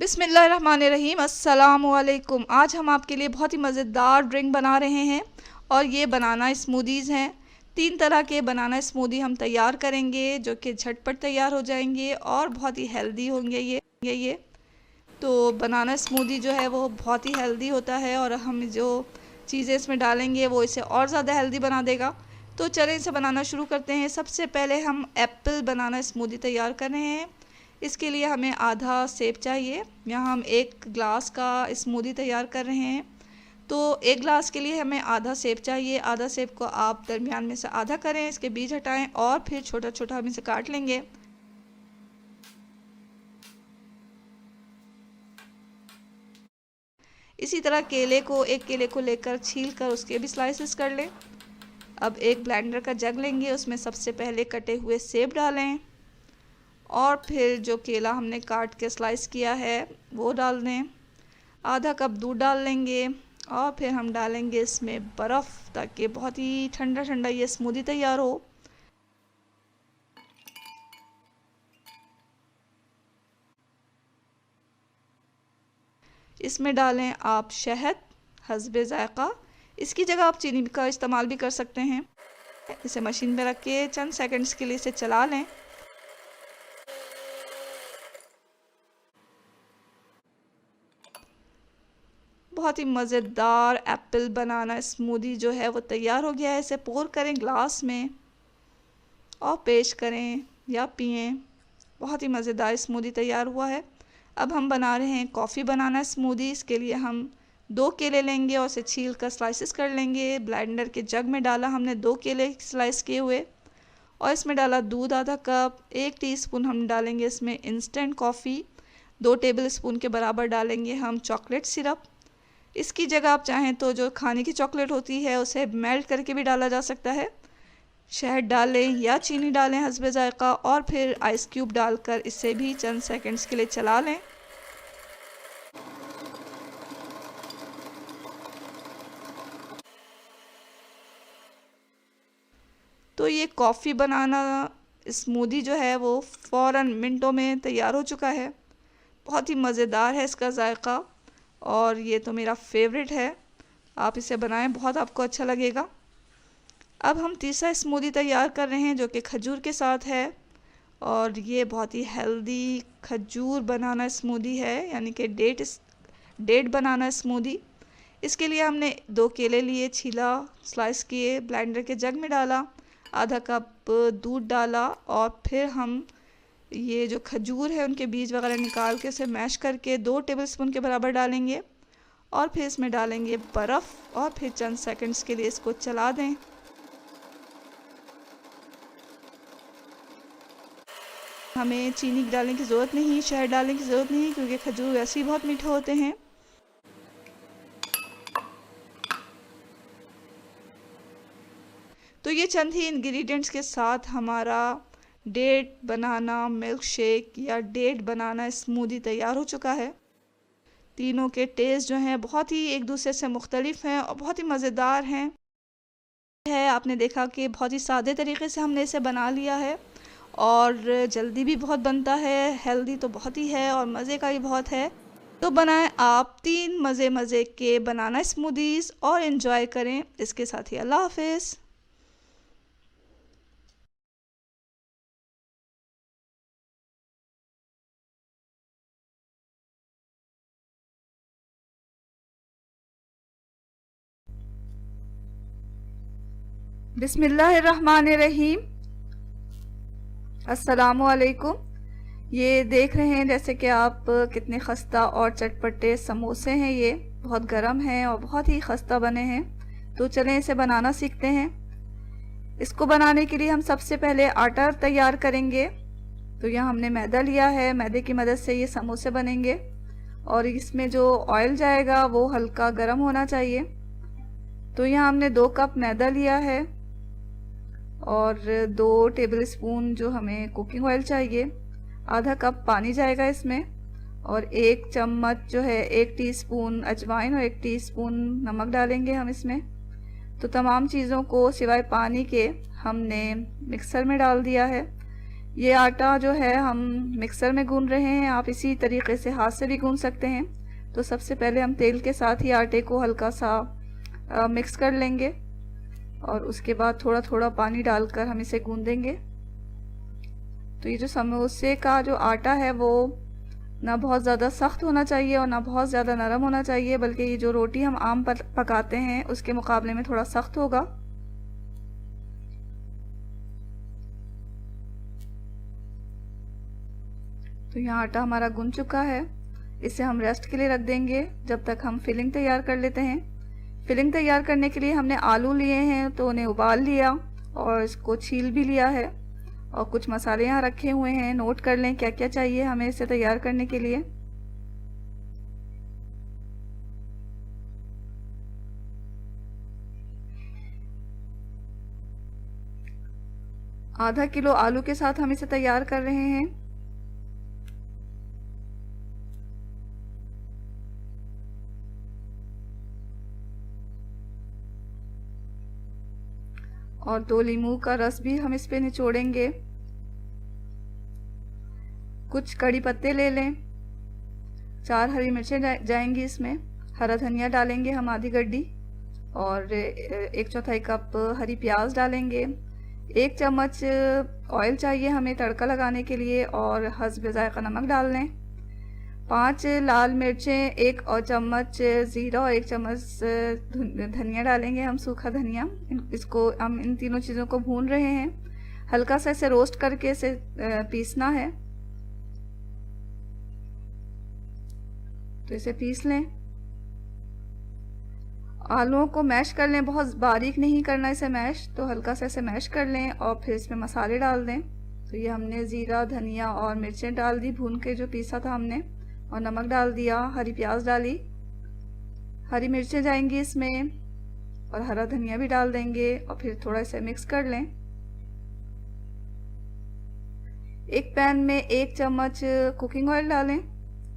बिस्मिल्लाहिर्रहमानिर्रहीम। अस्सलामुअलैकुम। आज हम आपके लिए बहुत ही मज़ेदार ड्रिंक बना रहे हैं और ये बनाना स्मूदीज़ हैं। 3 तरह के बनाना स्मूदी हम तैयार करेंगे जो कि झटपट तैयार हो जाएंगे और बहुत ही हेल्दी होंगे ये। तो बनाना स्मूदी जो है वो बहुत ही हेल्दी होता है और हम जो चीज़ें इसमें डालेंगे वो इसे और ज़्यादा हेल्दी बना देगा। तो चलें इसे बनाना शुरू करते हैं। सबसे पहले हम एप्पल बनाना स्मूदी तैयार कर रहे हैं। इसके लिए हमें आधा सेब चाहिए। यहाँ हम 1 ग्लास का स्मूदी तैयार कर रहे हैं, तो 1 ग्लास के लिए हमें आधा सेब चाहिए। आधा सेब को आप दरमियान में से आधा करें, इसके बीज हटाएं और फिर छोटा छोटा हम इसे काट लेंगे। इसी तरह एक केले को लेकर छील कर उसके भी स्लाइसेस कर लें। अब एक ब्लेंडर का जग लेंगे, उसमें सबसे पहले कटे हुए सेब डालें और फिर जो केला हमने काट के स्लाइस किया है वो डाल दें। आधा कप दूध डाल लेंगे और फिर हम डालेंगे इसमें बर्फ़ ताकि बहुत ही ठंडा ठंडा ये स्मूदी तैयार हो। इसमें डालें आप शहद हस्बे ज़ायक़ा। इसकी जगह आप चीनी का इस्तेमाल भी कर सकते हैं। इसे मशीन में रख के चंद सेकंड्स के लिए इसे चला लें। बहुत ही मज़ेदार एप्पल बनाना स्मूदी जो है वो तैयार हो गया है। इसे पोर करें ग्लास में और पेश करें या पिएं। बहुत ही मज़ेदार स्मूदी तैयार हुआ है। अब हम बना रहे हैं कॉफ़ी बनाना स्मूदी। इसके लिए हम 2 केले लेंगे और उसे छील कर स्लाइसेस कर लेंगे। ब्लेंडर के जग में डाला हमने 2 केले स्लाइस किए हुए और इसमें डाला दूध आधा कप। 1 टीस्पून हम डालेंगे इसमें इंस्टेंट कॉफ़ी। 2 टेबल स्पून के बराबर डालेंगे हम चॉकलेट सिरप। इसकी जगह आप चाहें तो जो खाने की चॉकलेट होती है उसे मेल्ट करके भी डाला जा सकता है। शहद डालें या चीनी डालें हस्बे ज़ायक़ा और फिर आइस क्यूब डालकर इसे भी चंद सेकंड्स के लिए चला लें। तो ये कॉफ़ी बनाना स्मूदी जो है वो फ़ौरन मिनटों में तैयार हो चुका है। बहुत ही मज़ेदार है इसका ज़ायक़ा और ये तो मेरा फेवरेट है। आप इसे बनाएं, बहुत आपको अच्छा लगेगा। अब हम तीसरा स्मूदी तैयार कर रहे हैं जो कि खजूर के साथ है और ये बहुत ही हेल्दी खजूर बनाना स्मूदी है, यानी कि डेट बनाना स्मूदी। इसके लिए हमने 2 केले लिए, छीला, स्लाइस किए, ब्लेंडर के जग में डाला, आधा कप दूध डाला और फिर हम ये जो खजूर है उनके बीज वगैरह निकाल के उसे मैश करके 2 टेबलस्पून के बराबर डालेंगे और फिर इसमें डालेंगे बर्फ़ और फिर चंद सेकंड्स के लिए इसको चला दें। हमें चीनी डालने की ज़रूरत नहीं, शहद डालने की ज़रूरत नहीं क्योंकि खजूर वैसे ही बहुत मीठे होते हैं। तो ये चंद ही इंग्रेडिएंट्स के साथ हमारा डेट बनाना मिल्क शेक या डेट बनाना स्मूदी तैयार हो चुका है। तीनों के टेस्ट जो हैं बहुत ही एक दूसरे से मुख्तलिफ हैं और बहुत ही मज़ेदार हैं। आपने देखा कि बहुत ही सादे तरीके से हमने इसे बना लिया है और जल्दी भी बहुत बनता है, हेल्दी तो बहुत ही है और मज़े का ही बहुत है। तो बनाएं आप 3 मज़े के बनाना स्मूदीज़ और इन्जॉय करें। इसके साथ ही अल्लाह हाफ़िज़। बिस्मिल्लाहिर्रहमानिर्रहीम। अस्सलामुअलैकुम। ये देख रहे हैं जैसे कि आप कितने खस्ता और चटपटे समोसे हैं। ये बहुत गर्म हैं और बहुत ही खस्ता बने हैं। तो चलें इसे बनाना सीखते हैं। इसको बनाने के लिए हम सबसे पहले आटा तैयार करेंगे। तो यहाँ हमने मैदा लिया है, मैदे की मदद से ये समोसे बनेंगे और इसमें जो ऑयल जाएगा वो हल्का गर्म होना चाहिए। तो यहाँ हमने 2 कप मैदा लिया है और 2 टेबल स्पून जो हमें कुकिंग ऑयल चाहिए, आधा कप पानी जाएगा इसमें और 1 चम्मच जो है 1 टीस्पून अजवाइन और 1 टीस्पून नमक डालेंगे हम इसमें। तो तमाम चीज़ों को सिवाय पानी के हमने मिक्सर में डाल दिया है। ये आटा जो है हम मिक्सर में गूंद रहे हैं, आप इसी तरीके से हाथ से भी गूंद सकते हैं। तो सबसे पहले हम तेल के साथ ही आटे को हल्का सा मिक्स कर लेंगे और उसके बाद थोड़ा थोड़ा पानी डालकर हम इसे गूंदेंगे। तो ये जो समोसे का जो आटा है वो ना बहुत ज़्यादा सख्त होना चाहिए और ना बहुत ज़्यादा नरम होना चाहिए, बल्कि ये जो रोटी हम आम पकाते हैं उसके मुकाबले में थोड़ा सख्त होगा। तो यहाँ आटा हमारा गूंद चुका है, इसे हम रेस्ट के लिए रख देंगे जब तक हम फिलिंग तैयार कर लेते हैं। फिलिंग तैयार करने के लिए हमने आलू लिए हैं, तो उन्हें उबाल लिया और इसको छील भी लिया है और कुछ मसाले यहाँ रखे हुए हैं, नोट कर लें क्या क्या चाहिए हमें इसे तैयार करने के लिए। आधा किलो आलू के साथ हम इसे तैयार कर रहे हैं। और 2 नींबू का रस भी हम इस पे निचोड़ेंगे। कुछ कड़ी पत्ते ले लें, 4 हरी मिर्चें जाएंगी इसमें, हरा धनिया डालेंगे हम आधी गड्डी और 1/4 कप हरी प्याज डालेंगे। 1 चम्मच ऑयल चाहिए हमें तड़का लगाने के लिए और हस्ब जायका नमक डाल लें। 5 लाल मिर्चें, 1 और चम्मच ज़ीरा और 1 चम्मच धनिया डालेंगे हम, सूखा धनिया। इसको हम इन तीनों चीज़ों को भून रहे हैं, हल्का सा इसे रोस्ट करके इसे पीसना है। तो इसे पीस लें। आलूओं को मैश कर लें, बहुत बारीक नहीं करना इसे मैश, तो हल्का सा इसे मैश कर लें और फिर इसमें मसाले डाल दें। तो ये हमने ज़ीरा, धनिया और मिर्चें डाल दी भून के, जो पीसा था हमने, और नमक डाल दिया, हरी प्याज डाली, हरी मिर्चें जाएंगी इसमें और हरा धनिया भी डाल देंगे और फिर थोड़ा इसे मिक्स कर लें। एक पैन में 1 चम्मच कुकिंग ऑयल डालें,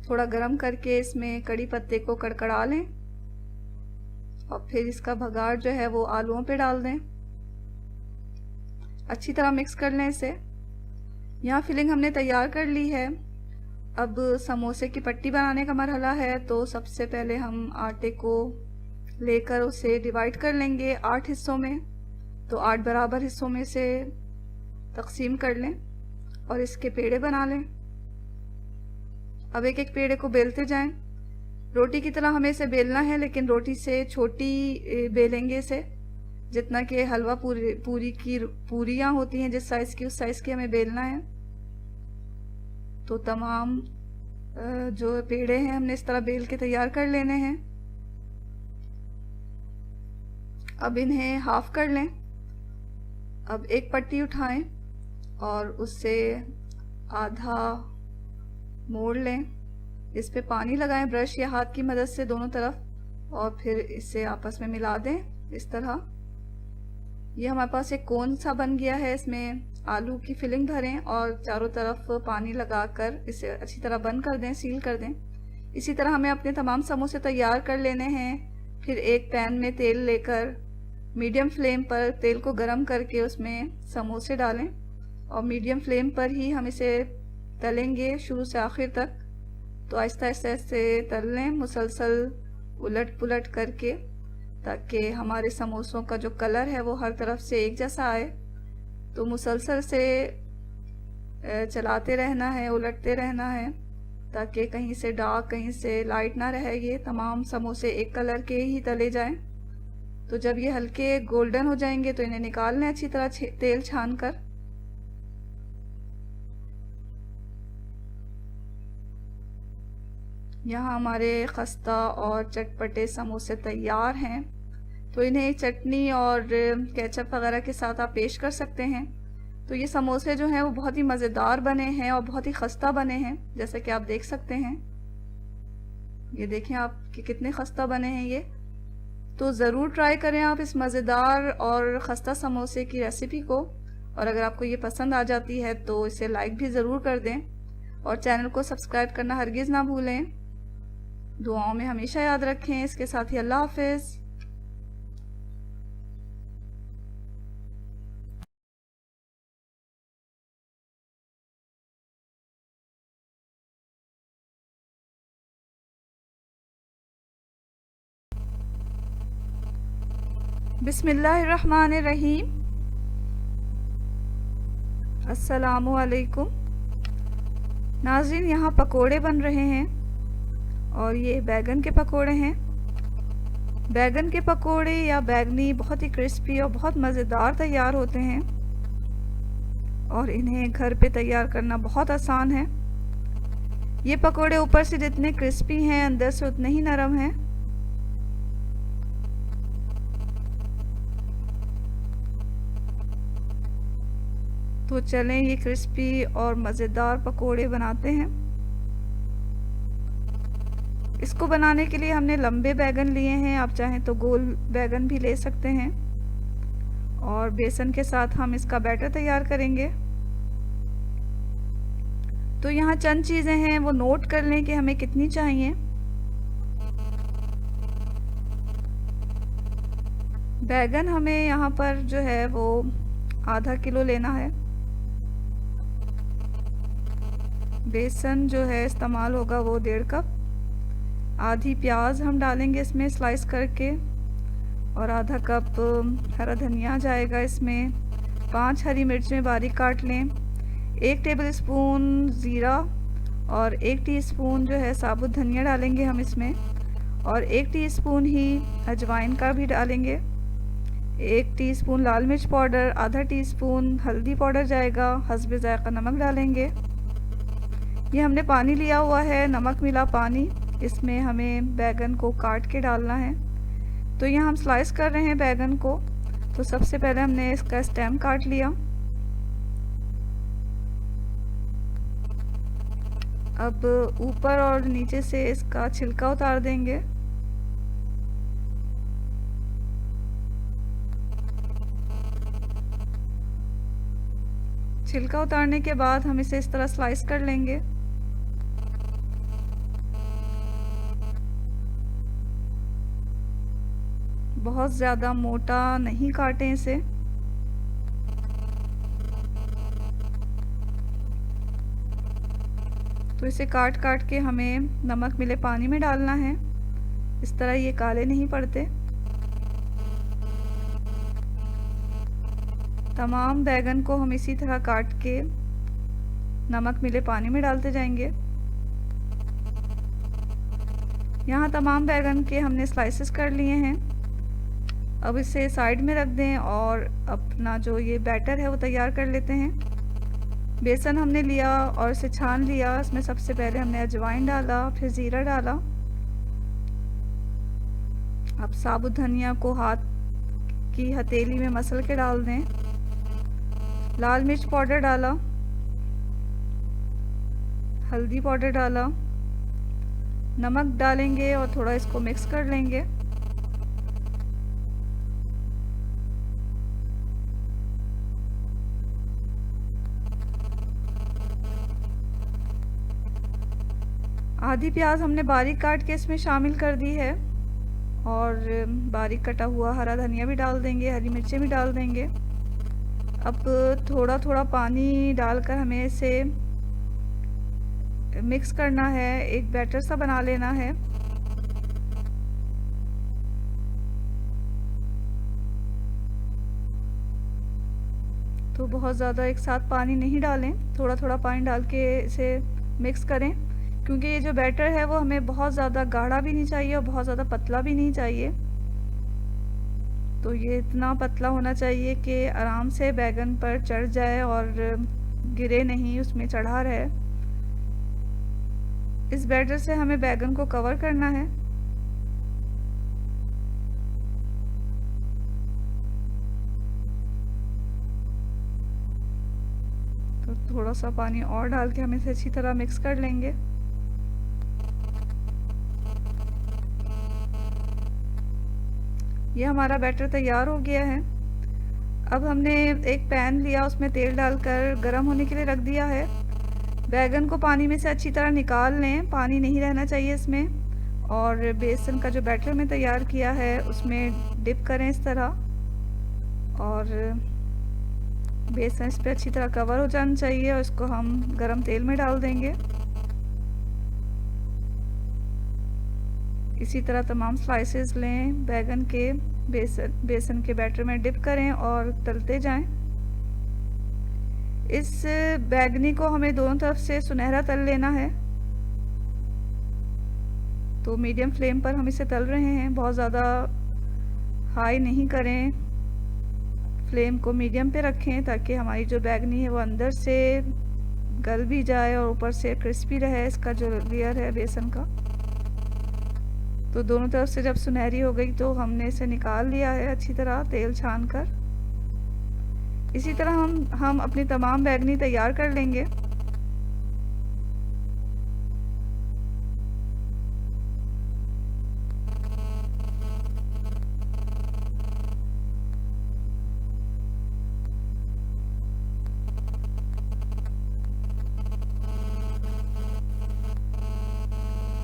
थोड़ा गरम करके इसमें कड़ी पत्ते को कड़कड़ा लें और फिर इसका भगाड़ जो है वो आलूओं पे डाल दें। अच्छी तरह मिक्स कर लें इसे। यहाँ फिलिंग हमने तैयार कर ली है। अब समोसे की पट्टी बनाने का मरहला है। तो सबसे पहले हम आटे को लेकर उसे डिवाइड कर लेंगे 8 हिस्सों में। तो 8 बराबर हिस्सों में से तकसीम कर लें और इसके पेड़े बना लें। अब एक एक पेड़े को बेलते जाएं। रोटी की तरह हमें इसे बेलना है, लेकिन रोटी से छोटी बेलेंगे इसे, जितना कि हलवा पूरी की पूरियाँ होती हैं जिस साइज़ की, उस साइज़ की हमें बेलना है। तो तमाम जो पेड़े हैं हमने इस तरह बेल के तैयार कर लेने हैं। अब इन्हें हाफ कर लें। अब एक पट्टी उठाएं और उससे आधा मोड़ लें। इस पे पानी लगाएं ब्रश या हाथ की मदद से दोनों तरफ और फिर इसे आपस में मिला दें इस तरह। ये हमारे पास एक कोन सा बन गया है। इसमें आलू की फिलिंग भरें और चारों तरफ पानी लगाकर इसे अच्छी तरह बंद कर दें, सील कर दें। इसी तरह हमें अपने तमाम समोसे तैयार कर लेने हैं। फिर एक पैन में तेल लेकर मीडियम फ्लेम पर तेल को गर्म करके उसमें समोसे डालें और मीडियम फ्लेम पर ही हम इसे तलेंगे शुरू से आखिर तक। तो आहिस्ता आहिस्ता ऐसे तल लें, मुसलसल उलट पुलट करके, ताकि हमारे समोसों का जो कलर है वो हर तरफ से एक जैसा आए। तो मुसलसल से चलाते रहना है, उलटते रहना है, ताकि कहीं से डार्क कहीं से लाइट ना रहे। ये तमाम समोसे एक कलर के ही तले जाएं। तो जब ये हल्के गोल्डन हो जाएंगे तो इन्हें निकाल लें अच्छी तरह तेल छान कर। यहाँ हमारे खस्ता और चटपटे समोसे तैयार हैं। तो इन्हें चटनी और केचप वगैरह के साथ आप पेश कर सकते हैं। तो ये समोसे जो हैं वो बहुत ही मज़ेदार बने हैं और बहुत ही खस्ता बने हैं, जैसे कि आप देख सकते हैं। ये देखें आप कि कितने खस्ता बने हैं ये। तो ज़रूर ट्राई करें आप इस मज़ेदार और खस्ता समोसे की रेसिपी को। और अगर आपको ये पसंद आ जाती है तो इसे लाइक भी ज़रूर कर दें और चैनल को सब्सक्राइब करना हरगिज़ ना भूलें। दुआओं में हमेशा याद रखें। इसके साथ ही अल्लाह हाफ़िज़। बिस्मिल्लाहिर्रहमानिर्रहीम। अस्सलामु अलैकुम नाज़रीन, यहाँ पकोड़े बन रहे हैं और ये बैगन के पकोड़े हैं। बैगन के पकोड़े या बैगनी बहुत ही क्रिस्पी और बहुत मज़ेदार तैयार होते हैं और इन्हें घर पे तैयार करना बहुत आसान है। ये पकोड़े ऊपर से जितने क्रिस्पी हैं अंदर से उतने ही नरम हैं। तो चलें ये क्रिस्पी और मज़ेदार पकोड़े बनाते हैं। इसको बनाने के लिए हमने लंबे बैगन लिए हैं, आप चाहें तो गोल बैगन भी ले सकते हैं। और बेसन के साथ हम इसका बैटर तैयार करेंगे। तो यहाँ चंद चीज़ें हैं, वो नोट कर लें कि हमें कितनी चाहिए। बैगन हमें यहाँ पर जो है वो आधा किलो लेना है। बेसन जो है इस्तेमाल होगा वो 1.5 कप। आधी प्याज हम डालेंगे इसमें स्लाइस करके और आधा कप हरा धनिया जाएगा इसमें। 5 हरी मिर्चें बारीक काट लें। 1 टेबलस्पून ज़ीरा और 1 टीस्पून जो है साबुत धनिया डालेंगे हम इसमें और 1 टीस्पून ही अजवाइन का भी डालेंगे। 1 टीस्पून लाल मिर्च पाउडर, आधा टीस्पून हल्दी पाउडर जाएगा। हस्बे ज़ायक़ा नमक डालेंगे। ये हमने पानी लिया हुआ है, नमक मिला पानी। इसमें हमें बैगन को काट के डालना है। तो यहाँ हम स्लाइस कर रहे हैं बैगन को। तो सबसे पहले हमने इसका स्टेम काट लिया। अब ऊपर और नीचे से इसका छिलका उतार देंगे। छिलका उतारने के बाद हम इसे इस तरह स्लाइस कर लेंगे। बहुत ज़्यादा मोटा नहीं काटें इसे। तो इसे काट काट के हमें नमक मिले पानी में डालना है। इस तरह ये काले नहीं पड़ते। तमाम बैगन को हम इसी तरह काट के नमक मिले पानी में डालते जाएंगे। यहाँ तमाम बैगन के हमने स्लाइसेस कर लिए हैं। अब इसे साइड में रख दें और अपना जो ये बैटर है वो तैयार कर लेते हैं। बेसन हमने लिया और इसे छान लिया। इसमें सबसे पहले हमने अजवाइन डाला, फिर ज़ीरा डाला। अब साबुत धनिया को हाथ की हथेली में मसल के डाल दें। लाल मिर्च पाउडर डाला, हल्दी पाउडर डाला, नमक डालेंगे और थोड़ा इसको मिक्स कर लेंगे। आधी प्याज हमने बारीक काट के इसमें शामिल कर दी है और बारीक कटा हुआ हरा धनिया भी डाल देंगे, हरी मिर्चें भी डाल देंगे। अब थोड़ा थोड़ा पानी डालकर हमें इसे मिक्स करना है, एक बैटर सा बना लेना है। तो बहुत ज़्यादा एक साथ पानी नहीं डालें, थोड़ा थोड़ा पानी डाल के इसे मिक्स करें, क्योंकि ये जो बैटर है वो हमें बहुत ज़्यादा गाढ़ा भी नहीं चाहिए और बहुत ज़्यादा पतला भी नहीं चाहिए। तो ये इतना पतला होना चाहिए कि आराम से बैगन पर चढ़ जाए और गिरे नहीं, उसमें चढ़ा रहे। इस बैटर से हमें बैगन को कवर करना है। तो थोड़ा सा पानी और डाल के हम इसे अच्छी तरह मिक्स कर लेंगे। ये हमारा बैटर तैयार हो गया है। अब हमने एक पैन लिया, उसमें तेल डालकर गरम होने के लिए रख दिया है। बैगन को पानी में से अच्छी तरह निकाल लें, पानी नहीं रहना चाहिए इसमें। और बेसन का जो बैटर में तैयार किया है उसमें डिप करें इस तरह और बेसन इस पर अच्छी तरह कवर हो जाना चाहिए और इसको हम गरम तेल में डाल देंगे। इसी तरह तमाम स्लाइसेस लें, बैगन के बेसन के बैटर में डिप करें और तलते जाएं। इस बैगनी को हमें दोनों तरफ से सुनहरा तल लेना है। तो मीडियम फ्लेम पर हम इसे तल रहे हैं, बहुत ज़्यादा हाई नहीं करें, फ्लेम को मीडियम पे रखें ताकि हमारी जो बैगनी है वो अंदर से गल भी जाए और ऊपर से क्रिस्पी रहे इसका जो लेयर है बेसन का। तो दोनों तरफ से जब सुनहरी हो गई तो हमने इसे निकाल लिया है अच्छी तरह तेल छान कर। इसी तरह हम अपनी तमाम बैगनी तैयार कर लेंगे।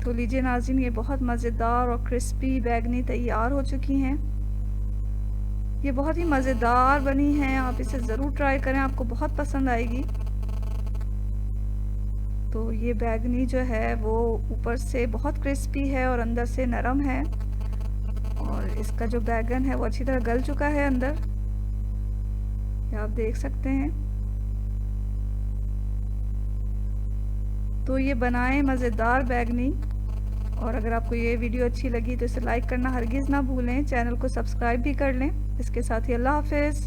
तो लीजिए नाज़रीन, ये बहुत मज़ेदार और क्रिस्पी बैगनी तैयार हो चुकी हैं। ये बहुत ही मज़ेदार बनी हैं, आप इसे ज़रूर ट्राई करें, आपको बहुत पसंद आएगी। तो ये बैगनी जो है वो ऊपर से बहुत क्रिस्पी है और अंदर से नरम है, और इसका जो बैगन है वो अच्छी तरह गल चुका है अंदर, ये आप देख सकते हैं। तो ये बनाएं मज़ेदार बैगनी। और अगर आपको ये वीडियो अच्छी लगी तो इसे लाइक करना हरगिज़ ना भूलें, चैनल को सब्सक्राइब भी कर लें। इसके साथ ही अल्लाह हाफ़िज़।